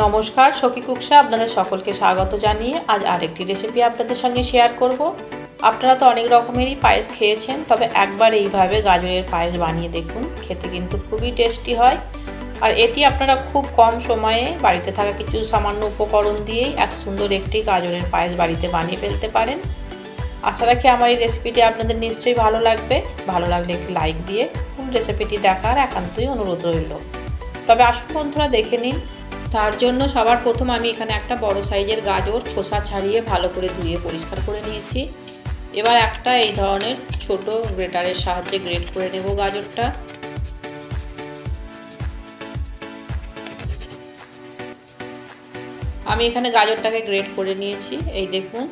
নমস্কার, সখী কুকসা আপনাদের সকলকে স্বাগত জানিয়ে আজ আরেকটি রেসিপি আপনাদের সঙ্গে শেয়ার করব। আপনারা তো অনেক রকমেরই পায়েস খেয়েছেন, তবে একবার এইভাবে গাজরের পায়েস বানিয়ে দেখুন, খেতে কিন্তু খুবই টেস্টি হয়। আর এটি আপনারা খুব কম সময়ে বাড়িতে থাকা কিছু সামান্য উপকরণ দিয়েই এক সুন্দর একটি গাজরের পায়েস বাড়িতে বানিয়ে ফেলতে পারেন। আশা রাখি আমার এই রেসিপিটি আপনাদের নিশ্চয়ই ভালো লাগবে। ভালো লাগলে একটি লাইক দিয়ে ফুল রেসিপিটি দেখার একান্তই অনুরোধ রইল। তবে আসুন বন্ধুরা, দেখে নিন। তার জন্য সবার প্রথম আমি এখানে একটা বড় সাইজের গাজর খোসা ছাড়িয়ে ভালো করে ধুয়ে পরিষ্কার করে নিয়েছি। এবার একটা এই ধরনের ছোট গ্রেটারের সাহায্যে গ্রেট করে নেব গাজরটা। আমি এখানে গাজরটাকে গ্রেট করে নিয়েছি। এই দেখুন,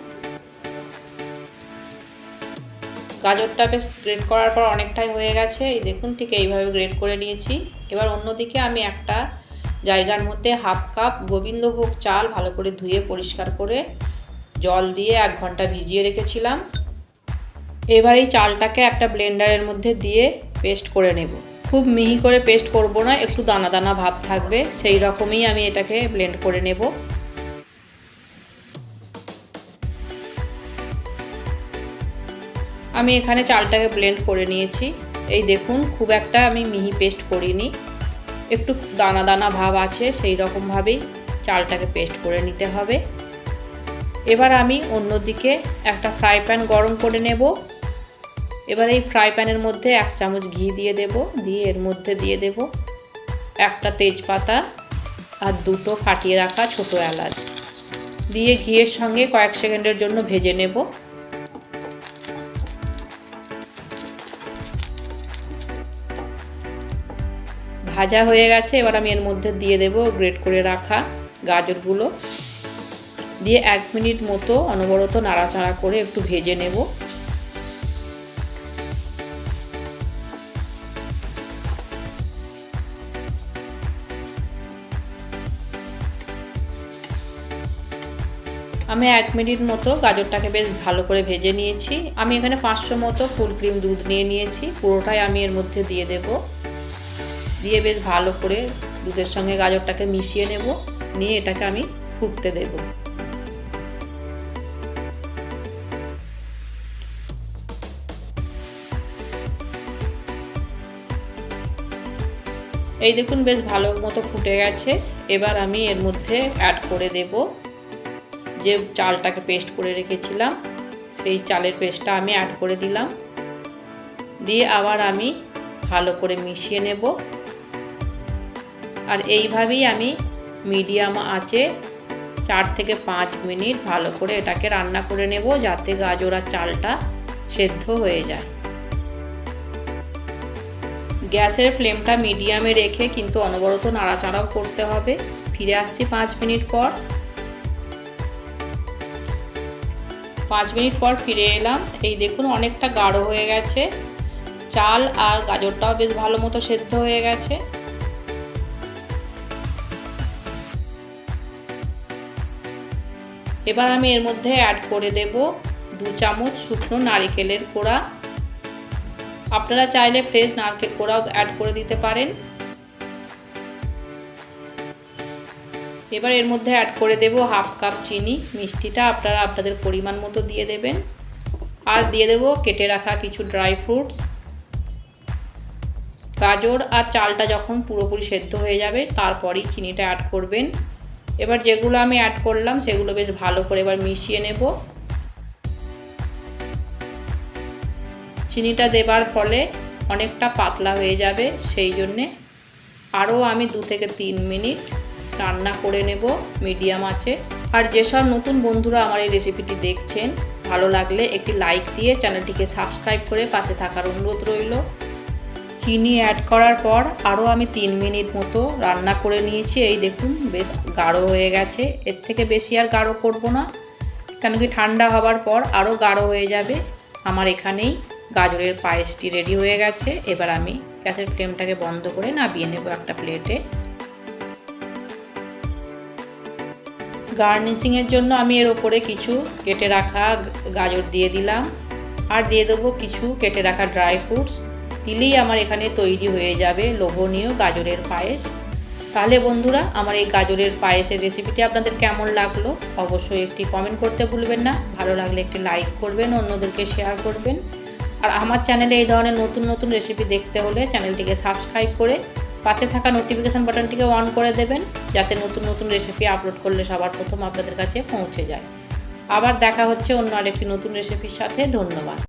গাজরটা বেশ গ্রেট করার পর অনেকটাই হয়ে গেছে। এই দেখুন, ঠিক এইভাবে গ্রেট করে নিয়েছি। এবার অন্যদিকে আমি একটা জায়গার মধ্যে হাফ কাপ গোবিন্দভোগ চাল ভালো করে ধুয়ে পরিষ্কার করে জল দিয়ে 1 ঘন্টা ভিজিয়ে রেখেছিলাম। এবার এই চালটাকে একটা ব্লেন্ডারের মধ্যে দিয়ে পেস্ট করে নেব। খুব মিহি করে পেস্ট করব না, একটু দানা দানা ভাব থাকবে, সেই রকমই আমি এটাকে ব্লেন্ড করে নেব। আমি এখানে চালটাকে ব্লেন্ড করে নিয়েছি। এই দেখুন, খুব একটা আমি মিহি পেস্ট করিনি, একটু দানা দানা ভাব আছে, সেই রকমভাবেই চালটাকে পেস্ট করে নিতে হবে। এবার আমি অন্যদিকে একটা ফ্রাই প্যান গরম করে নেব। এবার এই ফ্রাই প্যানের মধ্যে 1 চামচ ঘি দিয়ে দেব। দিয়ে এর মধ্যে দিয়ে দেব একটা তেজপাতা আর 2টো ফাটিয়ে রাখা ছোট এলাচ দিয়ে ঘিয়ের সঙ্গে কয়েক সেকেন্ডের জন্য ভেজে নেব। ভাজা হয়ে গেছে। এবার আমি এর মধ্যে দিয়ে দেব গ্রেট করে রাখা গাজরগুলো, দিয়ে 1 মিনিট মতো অনবরত নাড়াচাড়া করে একটু ভেজে নেব। আমি 1 মিনিট মতো গাজরটাকে বেশ ভালো করে ভেজে নিয়েছি। আমি এখানে 500 মতো ফুল ক্রিম দুধ নিয়েছি, পুরোটাই আমি এর মধ্যে দিয়ে দেব। দিয়ে বেশ ভালো করে দুধের সঙ্গে গাজরটাকে মিশিয়ে নেব। নিয়ে এটাকে আমি ফুটতে দেব। এই দেখুন, বেশ ভালো মতো ফুটে গেছে। এবার আমি এর মধ্যে অ্যাড করে দেব যে চালটাকে পেস্ট করে রেখেছিলাম, সেই চালের পেস্টটা আমি অ্যাড করে দিলাম। দিয়ে আবার আমি ভালো করে মিশিয়ে নেব। আর এইভাবেই আমি মিডিয়াম আঁচে 4 থেকে 5 মিনিট ভালো করে এটাকে রান্না করে নেব, যাতে গাজর আর চালটা সেদ্ধ হয়ে যায়। গ্যাসের ফ্লেমটা মিডিয়ামে রেখে কিন্তু অনবরত নাড়াচাড়াও করতে হবে। ফিরে আসছি 5 মিনিট পর। 5 মিনিট পর ফিরে এলাম। এই দেখুন, অনেকটা গাঢ় হয়ে গেছে। চাল আর গাজরটাও বেশ ভালো মতো সেদ্ধ হয়ে গেছে। এবার আমি এর মধ্যে অ্যাড করে দেব 2 চামচ শুকনো নারকেলের কোড়া। আপনারা চাইলে ফ্রেশ নারকেল কোড়াও অ্যাড করে দিতে পারেন। এবার এর মধ্যে অ্যাড করে দেব হাফ কাপ চিনি। মিষ্টিটা আপনারা আপনাদের পরিমাণ মতো দিয়ে দেবেন। আর দিয়ে দেব কেটে রাখা কিছু ড্রাই ফ্রুটস। গাজর আর চালটা যখন পুরোপুরি সেদ্ধ হয়ে যাবে তারপরই চিনিটা অ্যাড করবেন। এবার যেগুলো আমি অ্যাড করলাম সেগুলো বেশ ভালো করে এবার মিশিয়ে নেব। চিনিটা দেবার ফলে অনেকটা পাতলা হয়ে যাবে, সেই জন্যে আরও আমি 2 থেকে 3 মিনিট রান্না করে নেব মিডিয়াম আঁচে। আর যেসব নতুন বন্ধুরা আমার এই রেসিপিটি দেখছেন, ভালো লাগলে একটি লাইক দিয়ে চ্যানেলটিকে সাবস্ক্রাইব করে পাশে থাকার অনুরোধ রইল। চিনি অ্যাড করার পর আরও আমি 3 মিনিট মতো রান্না করে নিয়েছি। এই দেখুন, বেশ গাঢ় হয়ে গেছে। এর থেকে বেশি আর গাঢ় করব না, কেন কি ঠান্ডা হবার পর আরও গাঢ় হয়ে যাবে। আমার এখানেই গাজরের পায়েসটি রেডি হয়ে গেছে। এবার আমি গ্যাসের ফ্লেমটাকে বন্ধ করে নামিয়ে নেব একটা প্লেটে। গার্নিশিংয়ের জন্য আমি এর ওপরে কিছু কেটে রাখা গাজর দিয়ে দিলাম, আর দিয়ে দেবো কিছু কেটে রাখা ড্রাই ফ্রুটস। দিলেই আমার এখানে তৈরি হয়ে যাবে লোভনীয় গাজরের পায়েস। তাহলে বন্ধুরা, আমার এই গাজরের পায়েসের রেসিপিটি আপনাদের কেমন লাগলো অবশ্যই একটি কমেন্ট করতে ভুলবেন না। ভালো লাগলে একটি লাইক করবেন, অন্যদেরকে শেয়ার করবেন। আর আমার চ্যানেলে এই ধরনের নতুন নতুন রেসিপি দেখতে হলে চ্যানেলটিকে সাবস্ক্রাইব করে পাশে থাকা নোটিফিকেশান বাটনটিকে অন করে দেবেন, যাতে নতুন নতুন রেসিপি আপলোড করলে সবার প্রথম আপনাদের কাছে পৌঁছে যায়। আবার দেখা হচ্ছে অন্য আরেকটি নতুন রেসিপির সাথে। ধন্যবাদ।